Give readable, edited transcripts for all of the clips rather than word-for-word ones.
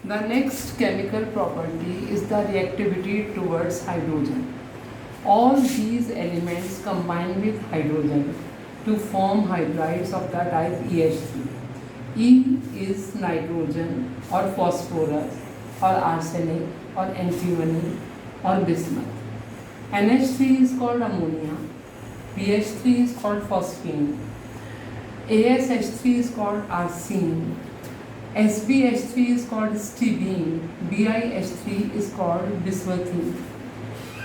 The next chemical property is the reactivity towards hydrogen. All these elements combine with hydrogen to form hydrides of the type EH3. E is nitrogen or phosphorus or arsenic or antimony or bismuth. NH3 is called ammonia. BH3 is called phosphine. ASH3 is called arsine. SbH3 is called stibine. BiH3 is called bismuthine.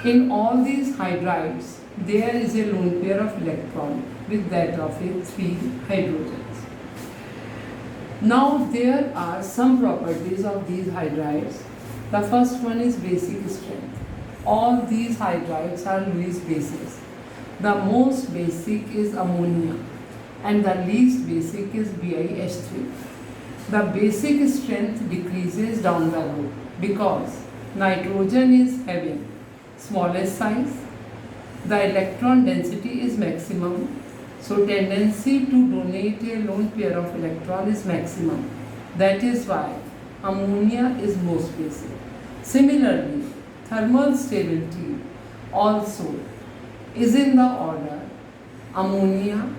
In all these hydrides, there is a lone pair of electron with that of a 3 hydrogens. Now there are some properties of these hydrides. The first one is basic strength. All these hydrides are Lewis bases. The most basic is ammonia and the least basic is BiH3. The basic strength decreases down the road because nitrogen is having smallest size, the electron density is maximum, so tendency to donate a lone pair of electron is maximum. That is why ammonia is most basic. Similarly, thermal stability also is in the order ammonia,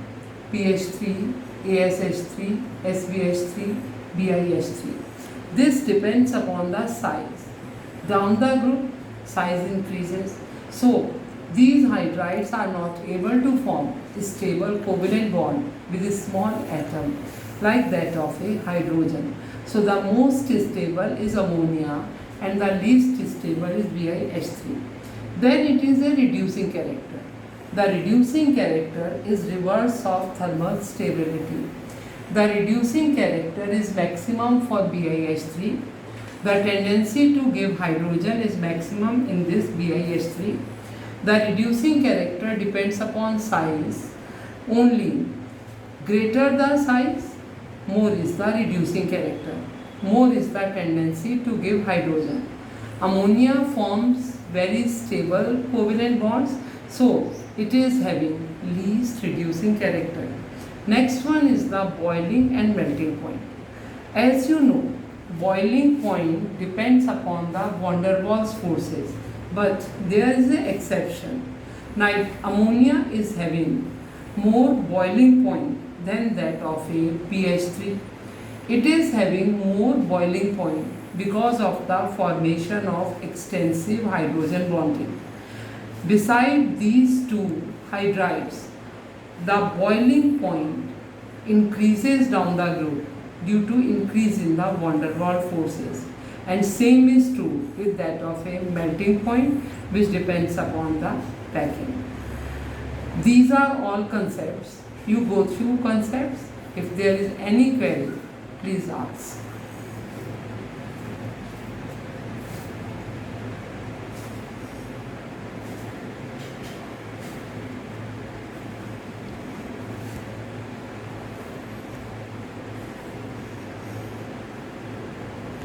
PH3, ASH3, SbH3, BiH3. This depends upon the size. Down the group, size increases. So, these hydrides are not able to form a stable covalent bond with a small atom like that of a hydrogen. So, the most stable is ammonia and the least stable is BiH3. Then it is a reducing character. The reducing character is reverse of thermal stability. The reducing character is maximum for BiH3. The tendency to give hydrogen is maximum in this BiH3. The reducing character depends upon size only. Greater the size, more is the reducing character. More is the tendency to give hydrogen. Ammonia forms very stable covalent bonds, so it is having least reducing character. Next one is the boiling and melting point. As you know, boiling point depends upon the van der Waals forces, but there is an exception. Ammonia is having more boiling point than that of a PH3. It is having more boiling point because of the formation of extensive hydrogen bonding. Beside these two hydrides, the boiling point increases down the group due to increase in the van der Waals forces, and same is true with that of a melting point, which depends upon the packing. These are all concepts. You go through concepts. If there is any query, please ask.